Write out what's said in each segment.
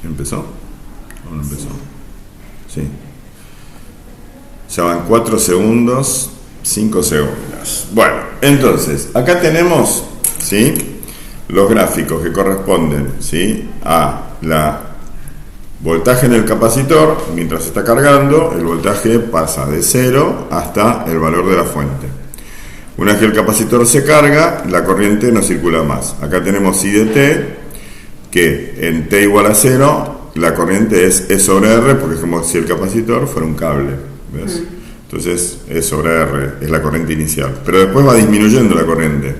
¿Empezó? ¿O no empezó? Sí. Ya van 4 segundos, 5 segundos. Bueno, entonces, acá tenemos, ¿sí?, los gráficos que corresponden, ¿sí?, a la voltaje en el capacitor. Mientras está cargando, el voltaje pasa de 0 hasta el valor de la fuente. Una vez que el capacitor se carga, la corriente no circula más. Acá tenemos I de T, que en T igual a 0, la corriente es E sobre R, porque es como si el capacitor fuera un cable, ¿ves? Entonces, E sobre R es la corriente inicial. Pero después va disminuyendo la corriente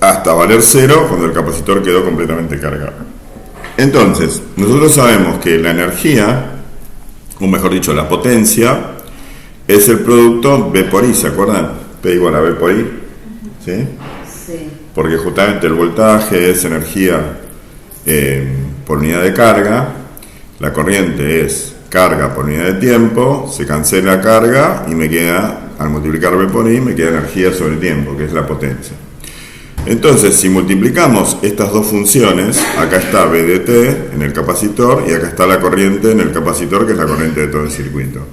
hasta valer 0 cuando el capacitor quedó completamente cargado. Entonces, nosotros sabemos que la energía, o mejor dicho, la potencia, es el producto V por I, ¿se acuerdan? P igual a V por I, ¿sí? Sí. Porque justamente el voltaje es energía por unidad de carga, la corriente es carga por unidad de tiempo, se cancela carga y me queda, al multiplicar V por I, me queda energía sobre tiempo, que es la potencia. Entonces, si multiplicamos estas dos funciones, acá está V de T en el capacitor y acá está la corriente en el capacitor, que es la corriente de todo el circuito.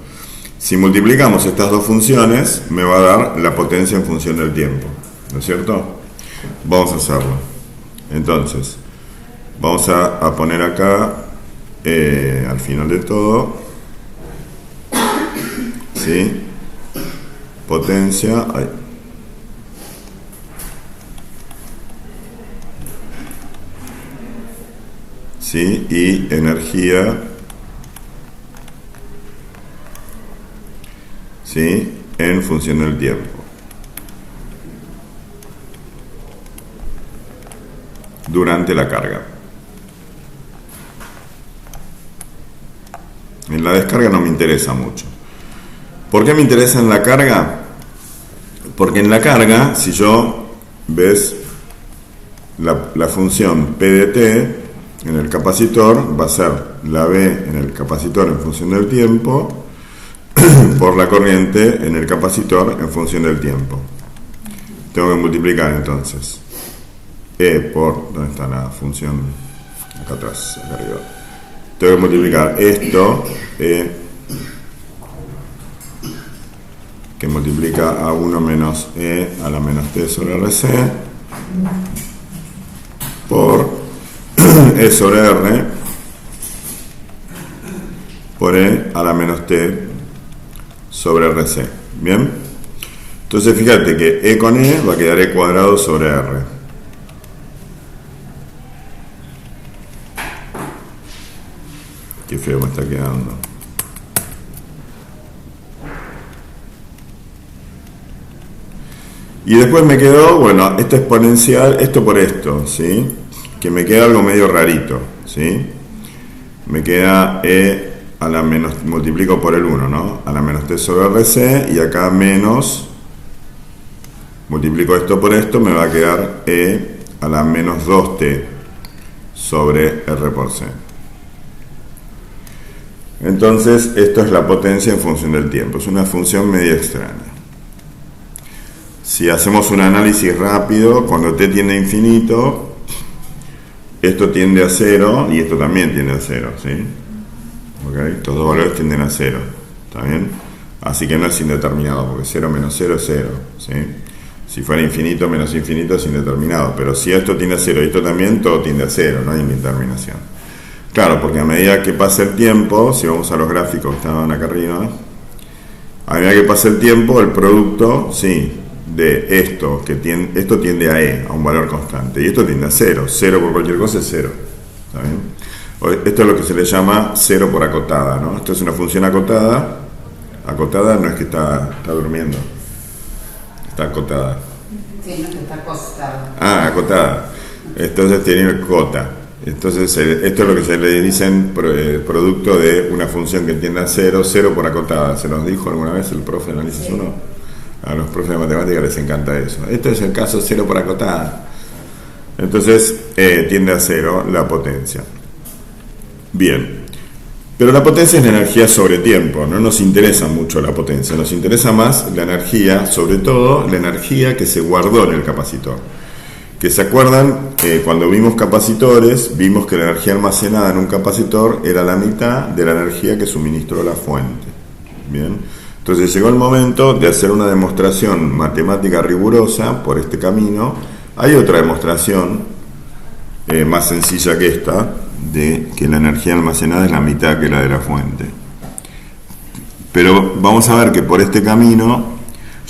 Si multiplicamos estas dos funciones, me va a dar la potencia en función del tiempo, ¿no es cierto? Vamos a hacerlo. Entonces, vamos a poner acá, al final de todo, ¿sí?, potencia, ¿sí?, y energía, ¿sí?, en función del tiempo. Durante la carga. En la descarga no me interesa mucho. ¿Por qué me interesa en la carga? Porque en la carga, si yo, ves, la función P de T en el capacitor va a ser la V en el capacitor en función del tiempo por la corriente en el capacitor en función del tiempo. Tengo que multiplicar entonces E por, ¿dónde está la función? Acá atrás, acá arriba. Tengo que multiplicar esto, E, que multiplica a 1 menos E a la menos T sobre RC, por E sobre R, por E a la menos T sobre RC. ¿Bien? Entonces fíjate que E con E va a quedar E cuadrado sobre R. Qué feo me está quedando. Y después me quedó, bueno, esta exponencial, esto por esto, ¿sí?, que me queda algo medio rarito, ¿sí? Me queda E a la menos, multiplico por el 1, ¿no?, a la menos T sobre RC, y acá menos, multiplico esto por esto, me va a quedar E a la menos 2T sobre R por C. Entonces, esto es la potencia en función del tiempo. Es una función medio extraña. Si hacemos un análisis rápido, cuando t tiende a infinito, esto tiende a 0 y esto también tiende a 0, ¿sí? ¿Okay? Estos dos valores tienden a 0, ¿está bien? Así que no es indeterminado, porque 0 menos 0 es 0, ¿sí? Si fuera infinito menos infinito es indeterminado, pero si esto tiende a 0 y esto también, todo tiende a 0, no hay indeterminación. Claro, porque a medida que pasa el tiempo, si vamos a los gráficos que estaban acá arriba, a medida que pasa el tiempo, el producto, sí, de esto, esto tiende a E, a un valor constante, y esto tiende a 0. 0 por cualquier cosa es 0. ¿Está bien? Esto es lo que se le llama 0 por acotada, ¿no? Esto es una función acotada. Acotada no es que está durmiendo. Está acotada. Sí, no, que está acostada. Ah, acotada. Entonces tiene cota. Entonces, esto es lo que se le dicen producto de una función que tiende a 0, 0 por acotada. ¿Se nos dijo alguna vez el profe de análisis 1? A los profes de matemáticas les encanta eso. Esto es el caso 0 por acotada. Entonces, tiende a 0 la potencia. Bien. Pero la potencia es la energía sobre tiempo. No nos interesa mucho la potencia. Nos interesa más la energía, sobre todo la energía que se guardó en el capacitor. que se acuerdan, cuando vimos capacitores, vimos que la energía almacenada en un capacitor era la mitad de la energía que suministró la fuente. Bien, entonces llegó el momento de hacer una demostración matemática rigurosa por este camino. Hay otra demostración más sencilla que esta, de que la energía almacenada es la mitad que la de la fuente. Pero vamos a ver que por este camino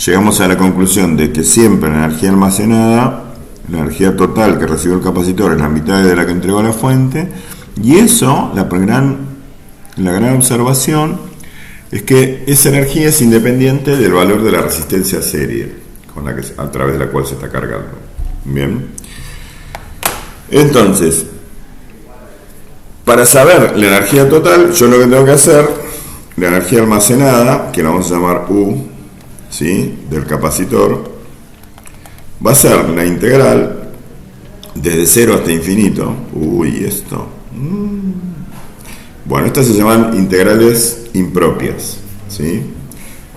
llegamos a la conclusión de que siempre la energía almacenada, la energía total que recibió el capacitor, es la mitad de la que entregó la fuente, y eso, la gran observación, es que esa energía es independiente del valor de la resistencia serie, a través de la cual se está cargando. Bien. Entonces, para saber la energía total, yo lo que tengo que hacer, la energía almacenada, que la vamos a llamar U, ¿sí?, del capacitor, va a ser la integral desde 0 hasta infinito. Uy, esto. Bueno, estas se llaman integrales impropias, ¿sí?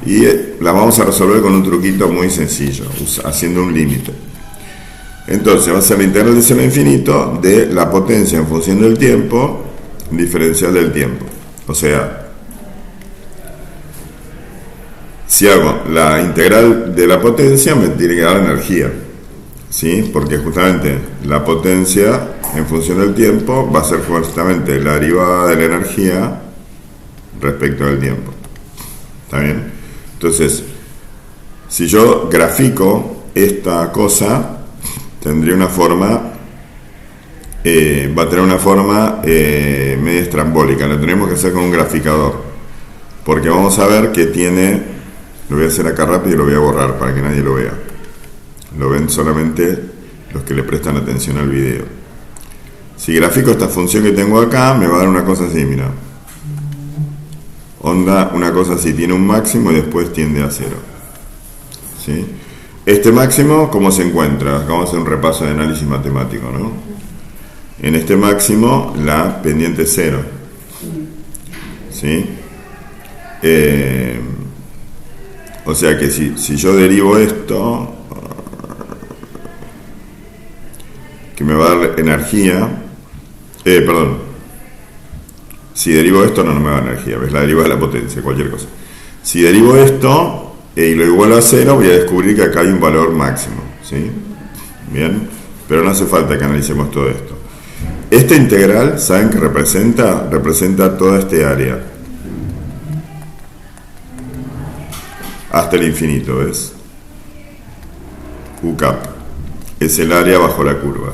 Y la vamos a resolver con un truquito muy sencillo, haciendo un límite. Entonces va a ser la integral de 0 a infinito de la potencia en función del tiempo, diferencial del tiempo. O sea, si hago la integral de la potencia, me tiene que dar energía, ¿sí? Porque justamente la potencia en función del tiempo va a ser justamente la derivada de la energía respecto del tiempo. ¿Está bien? Entonces, si yo grafico esta cosa, tendría una forma, va a tener una forma media estrambólica. Lo tenemos que hacer con un graficador, porque vamos a ver que tiene. Lo voy a hacer acá rápido y lo voy a borrar para que nadie lo vea. Lo ven solamente los que le prestan atención al video. Si grafico esta función que tengo acá, me va a dar una cosa así, mira. Onda, una cosa así, tiene un máximo y después tiende a 0. ¿Sí? Este máximo, ¿cómo se encuentra? Acá vamos a hacer un repaso de análisis matemático, ¿no? En este máximo, la pendiente es 0. ¿Sí? O sea que si yo derivo esto, que me va a dar energía, si derivo esto no me va a dar energía, ves, la derivada de la potencia, cualquier cosa. Si derivo esto y lo igualo a 0, voy a descubrir que acá hay un valor máximo, ¿sí? Bien, pero no hace falta que analicemos todo esto. Esta integral, ¿saben qué representa? Representa toda este área. Hasta el infinito, ¿ves? U cap es el área bajo la curva.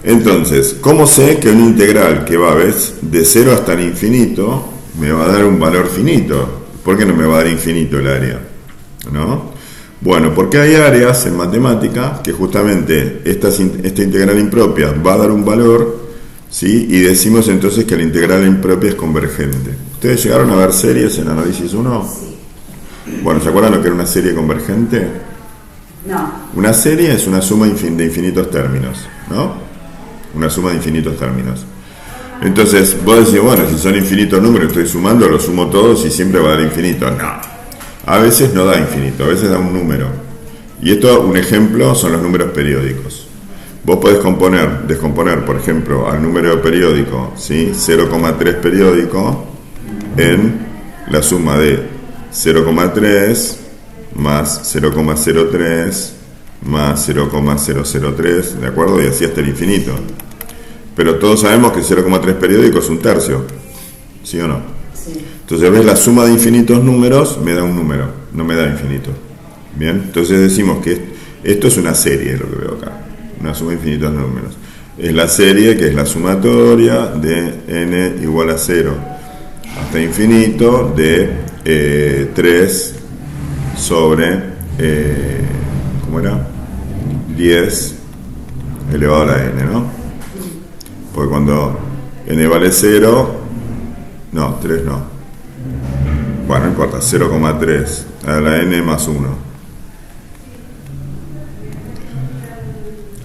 Entonces, ¿cómo sé que una integral que va, ves, de 0 hasta el infinito me va a dar un valor finito? ¿Por qué no me va a dar infinito el área? ¿No? Bueno, porque hay áreas en matemática que justamente esta integral impropia va a dar un valor, ¿sí? Y decimos entonces que la integral impropia es convergente. ¿Ustedes llegaron a ver series en análisis 1? Sí. Bueno, ¿se acuerdan lo que era una serie convergente? No. Una serie es una suma de infinitos términos, ¿no? Una suma de infinitos términos. Entonces, vos decís, bueno, si son infinitos números, estoy sumando, los sumo todos y siempre va a dar infinito. No. A veces no da infinito, a veces da un número. Y esto, un ejemplo, son los números periódicos. Vos podés descomponer, por ejemplo, al número periódico, ¿sí? 0,3 periódico en la suma de 0,3 más 0,03 más 0,003, ¿de acuerdo? Y así hasta el infinito. Pero todos sabemos que 0,3 periódico es un tercio, ¿sí o no? Sí. Entonces, ves, la suma de infinitos números me da un número, no me da infinito. Bien, entonces decimos que esto es una serie, lo que veo acá, una suma de infinitos números. Es la serie que es la sumatoria de n igual a 0 hasta infinito de 3 sobre, ¿cómo era? 10 elevado a la n, ¿no? Porque cuando n vale 0, no, 3 no. Bueno, no importa, 0,3 a la n más 1.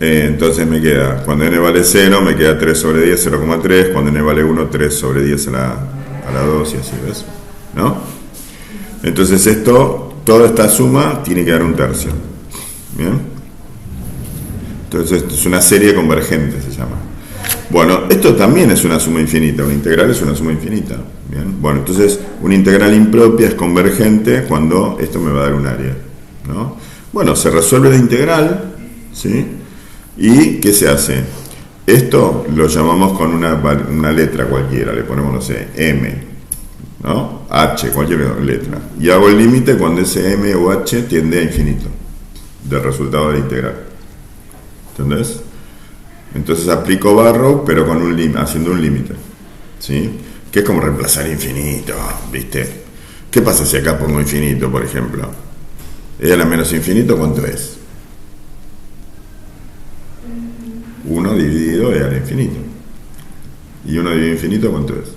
Entonces me queda, cuando n vale 0, me queda 3 sobre 10, 0,3. Cuando n vale 1, 3 sobre 10 a la 2 y así, ¿ves? ¿No? Entonces toda esta suma tiene que dar un tercio. Bien. Entonces esto es una serie convergente, se llama. Bueno, esto también es una suma infinita. Una integral es una suma infinita. Bien. Bueno, entonces una integral impropia es convergente cuando esto me va a dar un área, ¿no? Bueno, se resuelve la integral, ¿sí? ¿Y qué se hace? Esto lo llamamos con una letra cualquiera, le ponemos, no sé, M, ¿no? H, cualquier letra. Y hago el límite cuando ese M o H tiende a infinito del resultado de la integral. ¿Entendés? Entonces aplico Barrow, pero con haciendo un límite, ¿sí? Que es como reemplazar infinito, ¿viste? ¿Qué pasa si acá pongo infinito, por ejemplo? ¿E a la menos infinito cuánto es? 1 dividido E a la infinito. ¿Y 1 dividido infinito cuánto es?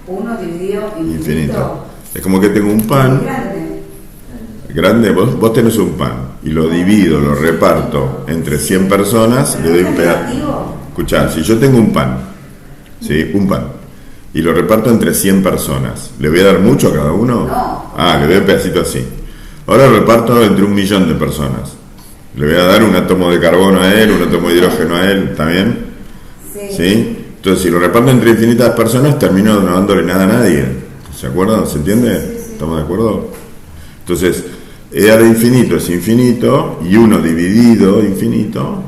1 dividido Infinito. Es como que tengo un pan grande, vos tenés un pan y lo divido, lo reparto entre 100 personas, le doy un pedazo. Escuchá, si yo tengo un pan, ¿sí? Un pan, y lo reparto entre 100 personas, ¿le voy a dar mucho a cada uno? No. Ah, le doy un pedacito así. Ahora lo reparto entre 1 millón de personas. Le voy a dar un átomo de carbono a él, un átomo de hidrógeno a él, ¿está bien? ¿Sí? Entonces, si lo reparto entre infinitas personas, termino no dándole nada a nadie. ¿Se acuerdan? ¿Se entiende? ¿Estamos de acuerdo? Entonces, E a la infinito es infinito, y 1 dividido infinito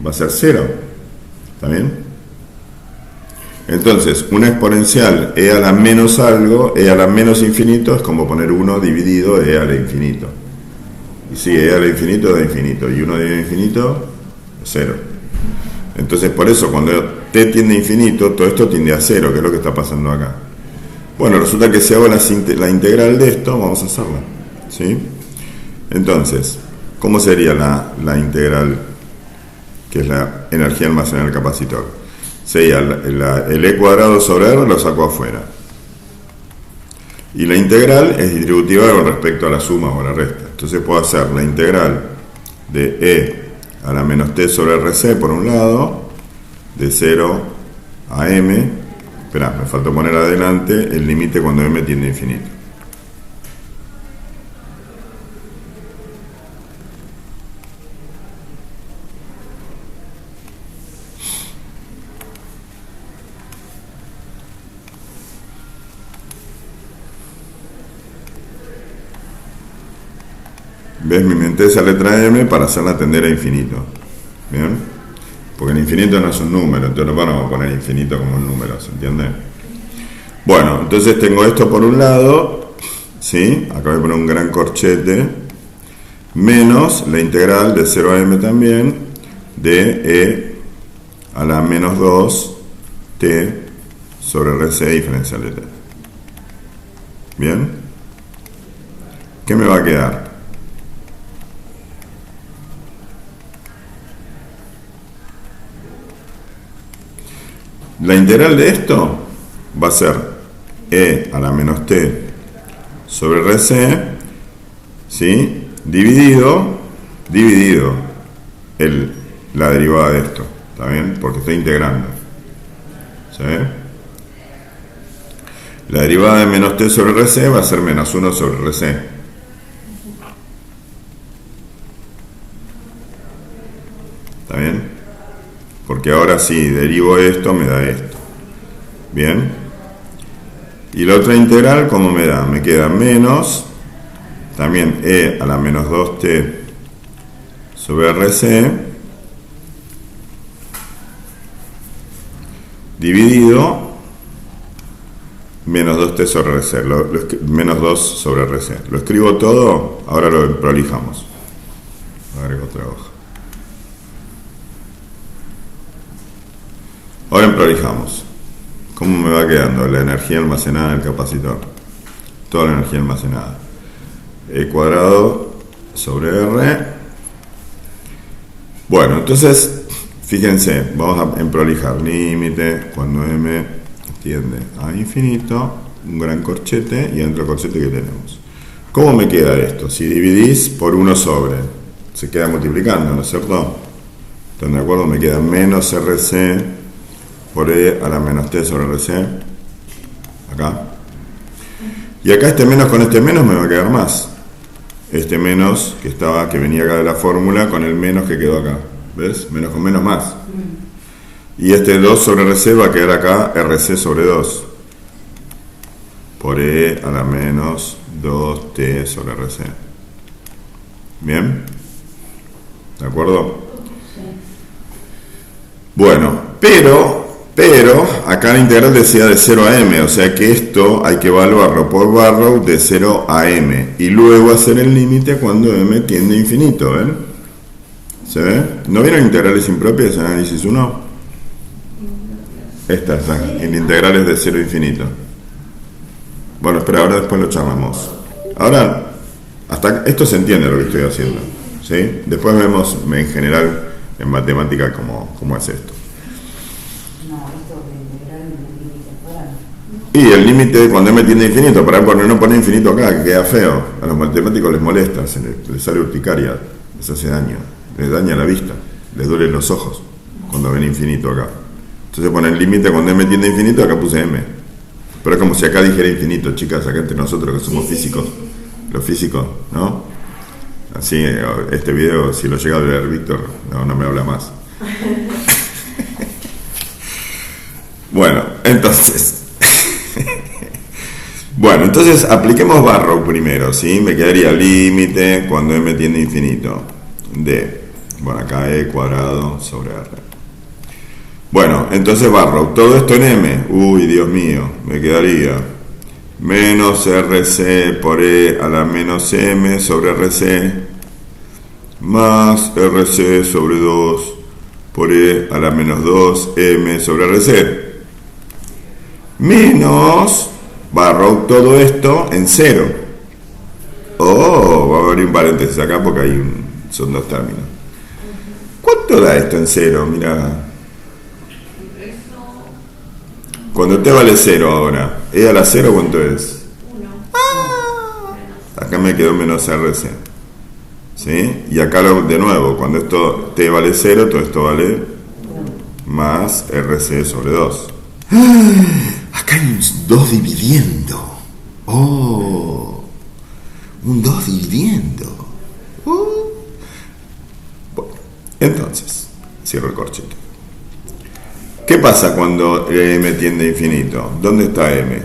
va a ser 0. ¿Está bien? Entonces, una exponencial E a la menos algo, E a la menos infinito, es como poner 1 dividido E a la infinito. Y si E a la infinito da infinito, y 1 dividido infinito, 0. Entonces, por eso, cuando t tiende a infinito, todo esto tiende a 0, que es lo que está pasando acá. Bueno, resulta que si hago la integral de esto, vamos a hacerla, ¿sí? Entonces, ¿cómo sería la integral, que es la energía almacenada en el capacitor? Sería el E cuadrado sobre R, lo saco afuera. Y la integral es distributiva con respecto a la suma o a la resta. Entonces puedo hacer la integral de E a la menos t sobre RC por un lado, de 0 a M. Esperá, me faltó poner adelante el límite cuando M tiende a infinito. ¿Ves? Me inventé esa letra M para hacerla tender a infinito. ¿Bien? Porque el infinito no es un número, entonces no vamos a poner infinito como un número, ¿se entiende? Bueno, entonces tengo esto por un lado, ¿sí? Acá voy a poner un gran corchete, menos la integral de 0 a M también, de E a la menos 2 T sobre RC diferencial de T. ¿Bien? ¿Qué me va a quedar? La integral de esto va a ser E a la menos T sobre RC, ¿sí? Dividido la derivada de esto, ¿está bien? Porque estoy integrando, ¿sí? La derivada de menos T sobre RC va a ser menos 1 sobre RC. ¿Está bien? Porque ahora sí, derivo esto, me da esto. ¿Bien? Y la otra integral, ¿cómo me da? Me queda menos, también E a la menos 2T sobre RC, dividido menos 2T sobre RC, menos 2 sobre RC. Lo escribo todo, ahora lo prolijamos. Agrego otra hoja. Ahora prolijamos. ¿Cómo me va quedando la energía almacenada en el capacitor? Toda la energía almacenada. E cuadrado sobre R. Bueno, entonces, fíjense, vamos a prolijar. Límite, cuando M tiende a infinito, un gran corchete y otro corchete que tenemos. ¿Cómo me queda esto? Si dividís por 1 sobre, se queda multiplicando, ¿no es cierto? ¿Están de acuerdo? Me queda menos RC por E a la menos T sobre RC, acá. Y acá este menos con este menos me va a quedar más. este menos que venía acá de la fórmula con el menos que quedó acá. ¿Ves? Menos con menos más. Y este 2 sobre RC va a quedar acá RC sobre 2. Por E a la menos 2T sobre RC. ¿Bien? ¿De acuerdo? Bueno, pero acá la integral decía de 0 a m, o sea que esto hay que evaluarlo por Barrow de 0 a m y luego hacer el límite cuando m tiende a infinito, ¿ven? ¿Se ve? ¿No vieron integrales impropias en análisis 1? Estas están en integrales de 0 a infinito. Bueno, espera, ahora después lo charlamos. Ahora, hasta esto se entiende lo que estoy haciendo, ¿sí? Después vemos en general en matemática cómo es esto. Y el límite cuando m tiende a infinito, para no poner infinito acá, que queda feo. A los matemáticos les molesta, les sale urticaria, les hace daño, les daña la vista, les duelen los ojos cuando ven infinito acá. Entonces ponen el límite cuando m tiende a infinito, acá puse m. Pero es como si acá dijera infinito, chicas, acá entre nosotros que somos físicos, los físicos, ¿no? Así, este video, si lo llega a ver Víctor, no me habla más. Bueno, entonces... Bueno, entonces apliquemos Barrow primero, ¿sí? Me quedaría límite cuando m tiende a infinito de, bueno, acá e cuadrado sobre r. Bueno, entonces Barrow, todo esto en m, uy, Dios mío, me quedaría menos rc por e a la menos m sobre rc más rc sobre 2 por e a la menos 2m sobre rc menos Barrow todo esto en 0. Oh, va a haber un paréntesis acá porque son dos términos. ¿Cuánto da esto en 0? Mira. Cuando t vale 0 ahora, e a la 0, ¿cuánto es? 1. Acá me quedó menos RC. ¿Sí? Y acá de nuevo, cuando esto t vale 0, todo esto vale más RC sobre 2. Acá hay un 2 dividiendo. Oh, un 2 dividiendo. Bueno, entonces, cierro el corchete. ¿Qué pasa cuando m tiende a infinito? ¿Dónde está m?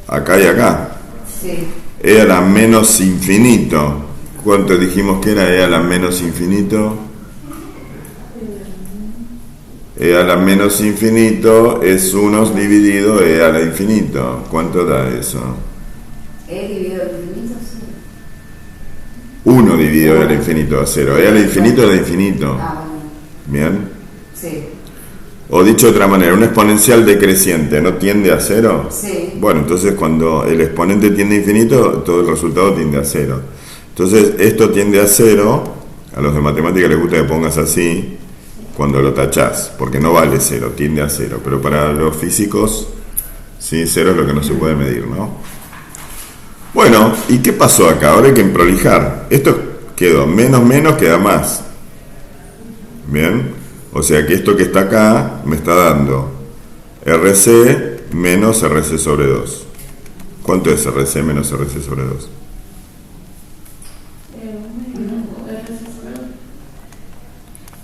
Acá y acá. Sí. E a la menos infinito. ¿Cuánto dijimos que era e a la menos infinito? E a la menos infinito es 1 dividido e a la infinito. ¿Cuánto da eso? E dividido al infinito, sí. 1 dividido e al infinito a 0. E al infinito es infinito. Ah, bueno. ¿Bien? Sí. O dicho de otra manera, un exponencial decreciente ¿no tiende a 0? Sí. Bueno, entonces cuando el exponente tiende a infinito, todo el resultado tiende a 0. Entonces esto tiende a 0, a los de matemáticas les gusta que pongas así, cuando lo tachás, porque no vale 0, tiende a 0. Pero para los físicos, sí, 0 es lo que no se puede medir, ¿no? Bueno, ¿y qué pasó acá? Ahora hay que prolijar. Esto quedó menos, queda más. ¿Bien? O sea que esto que está acá me está dando RC menos RC sobre 2. ¿Cuánto es RC menos RC sobre 2?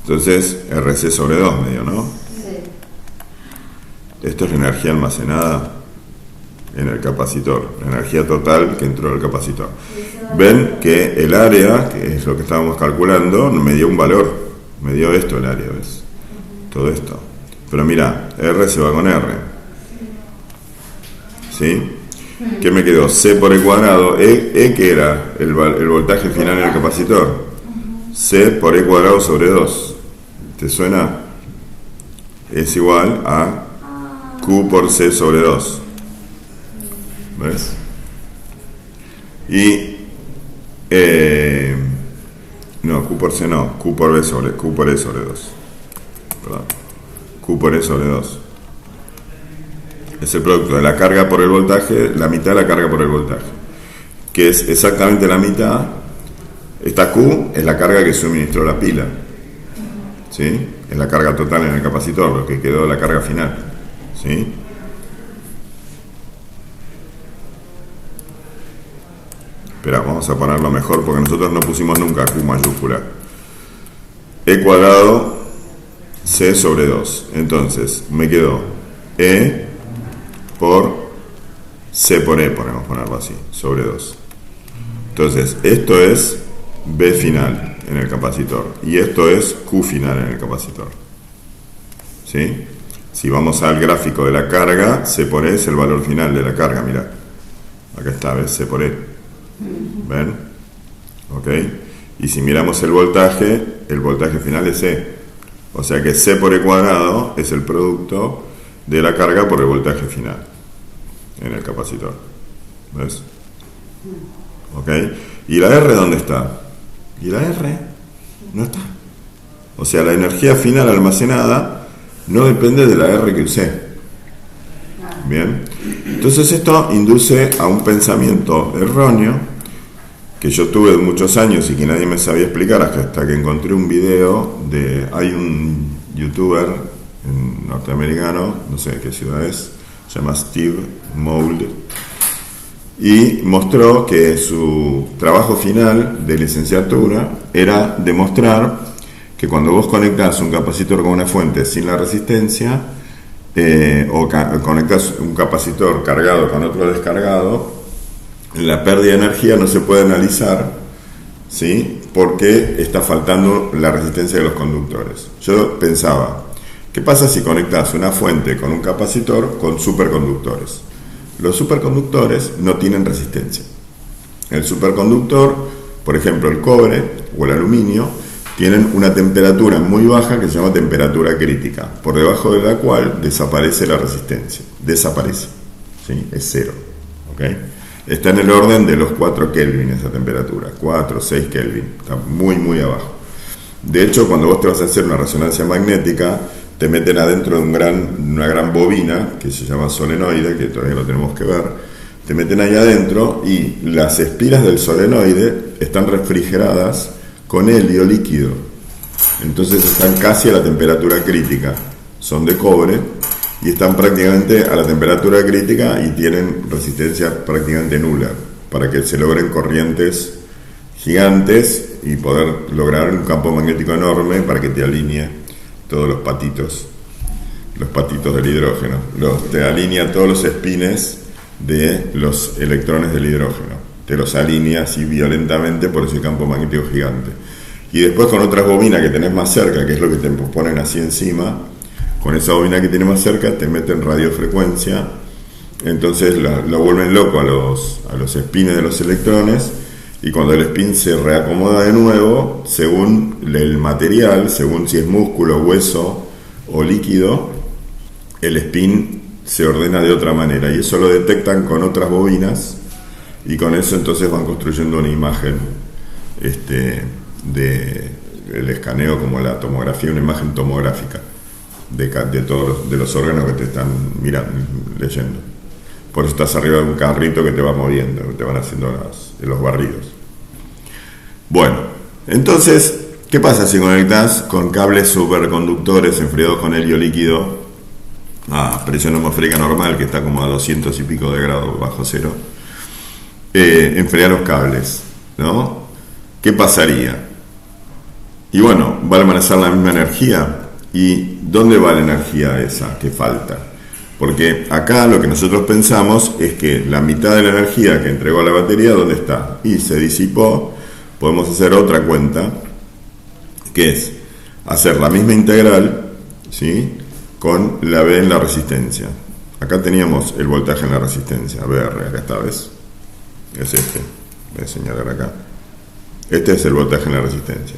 Entonces, RC sobre 2 medio, ¿no? Sí. Esto es la energía almacenada en el capacitor, la energía total que entró al capacitor. Ven que el área, que es lo que estábamos calculando, me dio un valor, me dio esto el área, ¿ves? Todo esto. Pero mira, R se va con R. ¿Sí? ¿Qué me quedó? C por E cuadrado. E que era el voltaje final en el capacitor. C por E cuadrado sobre 2. ¿Te suena? Es igual a Q por C sobre 2. ¿Ves? Y no, Q por C no, Q por E sobre 2. Perdón. Q por E sobre 2. Es el producto de la carga por el voltaje, la mitad de la carga por el voltaje. Que es exactamente la mitad. Esta Q es la carga que suministró la pila. ¿Sí? Es la carga total en el capacitor, lo que quedó de la carga final. ¿Sí? Espera, vamos a ponerlo mejor porque nosotros no pusimos nunca Q mayúscula. E cuadrado C sobre 2. Entonces, me quedó E por C por E, podemos ponerlo así, sobre 2. Entonces, esto es B final en el capacitor y esto es Q final en el capacitor. ¿Sí? Si vamos al gráfico de la carga, C por E es el valor final de la carga, mirá. Acá está, ¿ves? C por E. ¿Ven? ¿Ok? Y si miramos el voltaje final es E. O sea que C por E cuadrado es el producto de la carga por el voltaje final en el capacitor. ¿Ves? ¿Ok? ¿Y la R dónde está? Y la R no está. O sea, la energía final almacenada no depende de la R que usé. Bien. Entonces esto induce a un pensamiento erróneo que yo tuve muchos años y que nadie me sabía explicar hasta que encontré un video de... Hay un youtuber norteamericano, no sé de qué ciudad es, se llama Steve Mould, y mostró que su trabajo final de licenciatura era demostrar que cuando vos conectás un capacitor con una fuente sin la resistencia, o conectás un capacitor cargado con otro descargado, la pérdida de energía no se puede analizar, ¿sí? Porque está faltando la resistencia de los conductores. Yo pensaba, ¿qué pasa si conectás una fuente con un capacitor con superconductores? Los superconductores no tienen resistencia. El superconductor, por ejemplo el cobre o el aluminio, tienen una temperatura muy baja que se llama temperatura crítica, por debajo de la cual desaparece la resistencia. Desaparece, ¿sí? Es cero. ¿Okay? Está en el orden de los 4 Kelvin esa temperatura, 4, 6 Kelvin, está muy muy abajo. De hecho, cuando vos te vas a hacer una resonancia magnética, te meten adentro de una gran bobina que se llama solenoide, que todavía lo tenemos que ver. Te meten ahí adentro y las espiras del solenoide están refrigeradas con helio líquido, entonces están casi a la temperatura crítica, son de cobre y están prácticamente a la temperatura crítica y tienen resistencia prácticamente nula, para que se logren corrientes gigantes y poder lograr un campo magnético enorme para que te alinee todos los patitos del hidrógeno, te alinea todos los espines de los electrones del hidrógeno, te los alinea así violentamente por ese campo magnético gigante. Y después con otras bobinas que tenés más cerca, que es lo que te ponen así encima, con esa bobina que tenés más cerca te meten radiofrecuencia, entonces lo vuelven loco a los espines de los electrones, y cuando el spin se reacomoda de nuevo, según el material, según si es músculo, hueso o líquido, el spin se ordena de otra manera, y eso lo detectan con otras bobinas, y con eso entonces van construyendo una imagen el escaneo, como la tomografía, una imagen tomográfica de todos los órganos que te están mirando, leyendo. Por eso estás arriba de un carrito que te va moviendo, te van haciendo los barridos. Bueno, entonces, ¿qué pasa si conectás con cables superconductores enfriados con helio líquido a presión atmosférica normal, que está como a 200 y pico de grados bajo cero? Enfriar los cables, ¿no? ¿Qué pasaría? Y bueno, va a almacenar la misma energía. ¿Y dónde va la energía esa que falta? Porque acá lo que nosotros pensamos es que la mitad de la energía que entregó la batería, ¿dónde está? Y se disipó. Podemos hacer otra cuenta, que es hacer la misma integral, ¿sí?, con la B en la resistencia. Acá teníamos el voltaje en la resistencia, VR, acá está, ¿ves? Es este, voy a señalar acá. Este es el voltaje en la resistencia.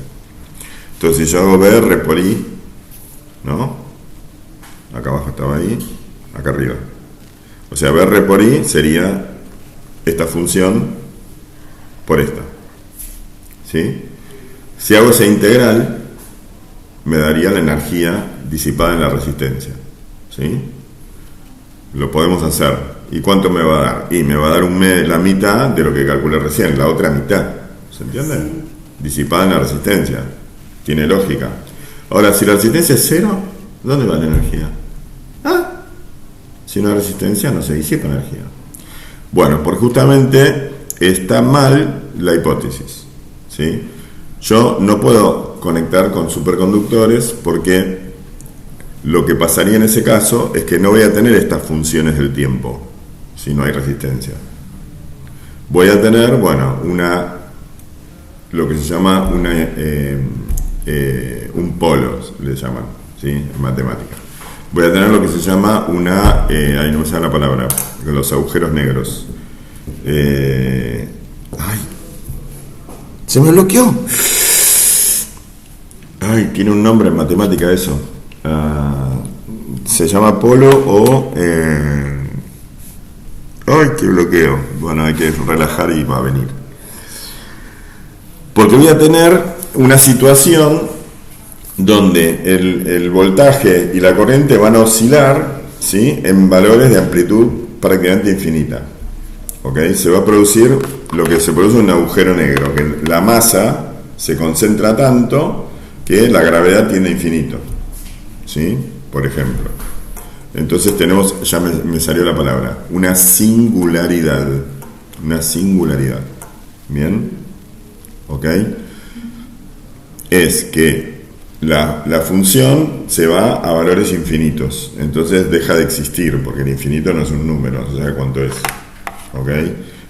Entonces si yo hago VR por I, ¿no? Acá abajo estaba I, acá arriba. O sea, VR por I sería esta función por esta, ¿sí? Si hago esa integral, me daría la energía disipada en la resistencia, ¿sí? Lo podemos hacer. ¿Y cuánto me va a dar? Y me va a dar la mitad de lo que calculé recién, la otra mitad. ¿Se entiende? Sí. Disipada en la resistencia. Tiene lógica. Ahora, si la resistencia es cero, ¿dónde va la energía? Si no hay resistencia, no se disipa energía. Bueno, porque justamente está mal la hipótesis, ¿sí? Yo no puedo conectar con superconductores porque lo que pasaría en ese caso es que no voy a tener estas funciones del tiempo si no hay resistencia. Voy a tener, bueno, lo que se llama un polo, le llaman, ¿sí? En matemática. Voy a tener lo que se llama ahí no me sale la palabra, los agujeros negros. ¡Ay! ¡Se me bloqueó! ¡Ay! Tiene un nombre en matemática eso. Se llama polo o... ¡Ay! ¡Qué bloqueo! Bueno, hay que relajar y va a venir. Porque voy a tener una situación donde el voltaje y la corriente van a oscilar, ¿sí? En valores de amplitud prácticamente infinita. ¿Ok? Se va a producir lo que se produce un agujero negro, que la masa se concentra tanto que la gravedad tiende a infinito, ¿sí? Por ejemplo. Entonces tenemos, ya me salió la palabra, una singularidad. Una singularidad. ¿Bien? ¿Ok? Es que la función se va a valores infinitos. Entonces deja de existir, porque el infinito no es un número, no se sabe cuánto es. ¿Ok?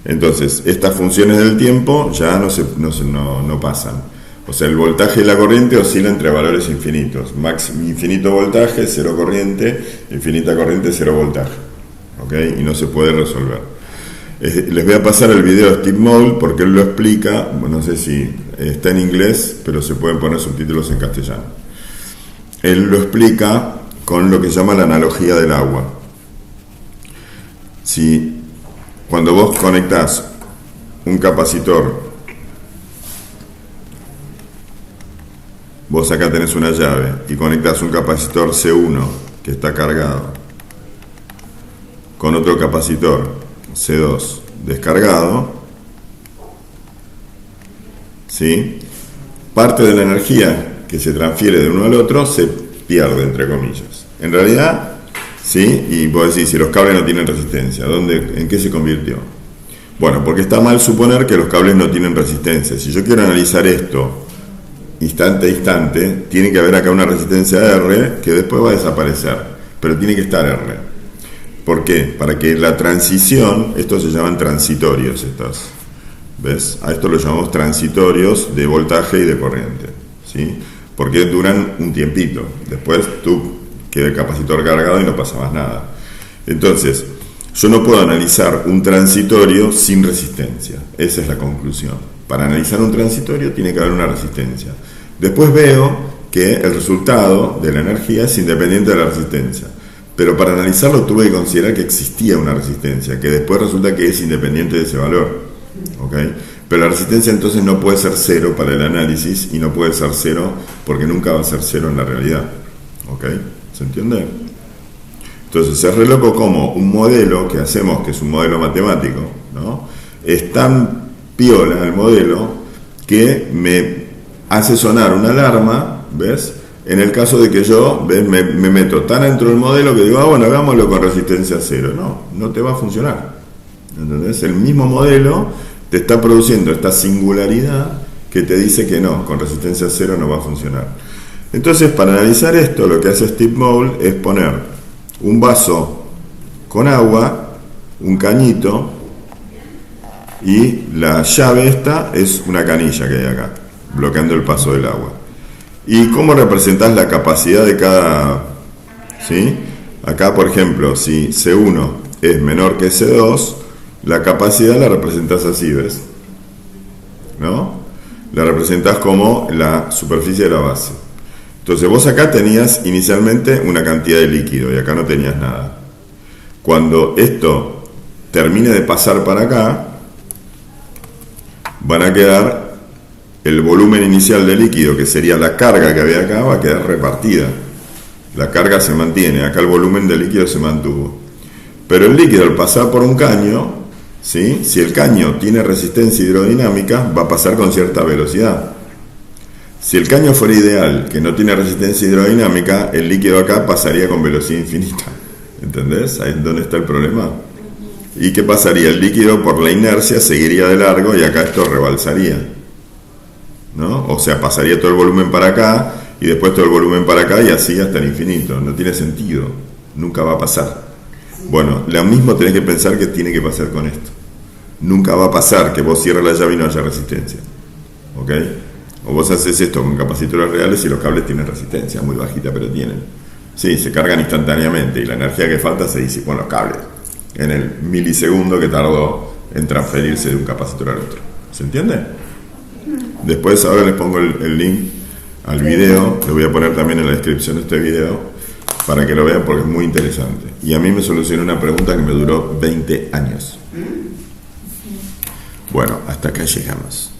Entonces, estas funciones del tiempo ya no pasan. O sea, el voltaje y la corriente oscilan entre valores infinitos. Infinito voltaje, cero corriente, infinita corriente, cero voltaje. ¿Ok? Y no se puede resolver. Les voy a pasar el video de Steve Moule porque él lo explica. Bueno, no sé si está en inglés, pero se pueden poner subtítulos en castellano. Él lo explica con lo que se llama la analogía del agua. Cuando vos conectás un capacitor, vos acá tenés una llave y conectás un capacitor C1 que está cargado con otro capacitor C2 descargado, ¿sí? Parte de la energía que se transfiere de uno al otro se pierde, entre comillas. En realidad, ¿sí? Y vos decís, si los cables no tienen resistencia, ¿en qué se convirtió? Bueno, porque está mal suponer que los cables no tienen resistencia. Si yo quiero analizar esto instante a instante, tiene que haber acá una resistencia R que después va a desaparecer, pero tiene que estar R. ¿Por qué? Para que la transición, estos se llaman transitorios, ¿ves? A esto lo llamamos transitorios de voltaje y de corriente, ¿sí? Porque duran un tiempito, después queda el capacitor cargado y no pasa más nada. Entonces, yo no puedo analizar un transitorio sin resistencia. Esa es la conclusión. Para analizar un transitorio tiene que haber una resistencia. Después veo que el resultado de la energía es independiente de la resistencia. Pero para analizarlo tuve que considerar que existía una resistencia, que después resulta que es independiente de ese valor. ¿Ok? Pero la resistencia entonces no puede ser cero para el análisis y no puede ser cero porque nunca va a ser cero en la realidad. ¿Ok? ¿Se entiende? Entonces es re loco como un modelo que hacemos, que es un modelo matemático, ¿no? Es tan piola el modelo que me hace sonar una alarma, ¿ves? En el caso de que yo me meto tan dentro del modelo que digo, bueno, hagámoslo con resistencia cero. No te va a funcionar. ¿Entendés? El mismo modelo te está produciendo esta singularidad que te dice que no, con resistencia cero no va a funcionar. Entonces, para analizar esto, lo que hace Steve Moule es poner un vaso con agua, un cañito, y la llave esta es una canilla que hay acá, bloqueando el paso del agua. ¿Y cómo representás la capacidad de cada? ¿Sí? Acá, por ejemplo, si C1 es menor que C2, la capacidad la representás así, ¿ves? ¿No? La representás como la superficie de la base. Entonces vos acá tenías inicialmente una cantidad de líquido y acá no tenías nada. Cuando esto termine de pasar para acá, van a quedar el volumen inicial de líquido, que sería la carga que había acá, va a quedar repartida. La carga se mantiene, acá el volumen de líquido se mantuvo. Pero el líquido al pasar por un caño, ¿sí? Si el caño tiene resistencia hidrodinámica, va a pasar con cierta velocidad. Si el caño fuera ideal, que no tiene resistencia hidrodinámica, el líquido acá pasaría con velocidad infinita. ¿Entendés? Ahí es donde está el problema. ¿Y qué pasaría? El líquido por la inercia seguiría de largo y acá esto rebalsaría, ¿no? O sea, pasaría todo el volumen para acá y después todo el volumen para acá y así hasta el infinito. No tiene sentido, nunca va a pasar. Bueno, lo mismo tenés que pensar que tiene que pasar con esto. Nunca va a pasar que vos cierres la llave y no haya resistencia, ¿ok? O vos haces esto con capacitores reales y los cables tienen resistencia, muy bajita, pero tienen. Sí, se cargan instantáneamente y la energía que falta se disipa en los cables, en el milisegundo que tardó en transferirse de un capacitor al otro. ¿Se entiende? Después ahora les pongo el link al video, lo voy a poner también en la descripción de este video para que lo vean porque es muy interesante. Y a mí me solucionó una pregunta que me duró 20 años. Bueno, hasta acá llegamos.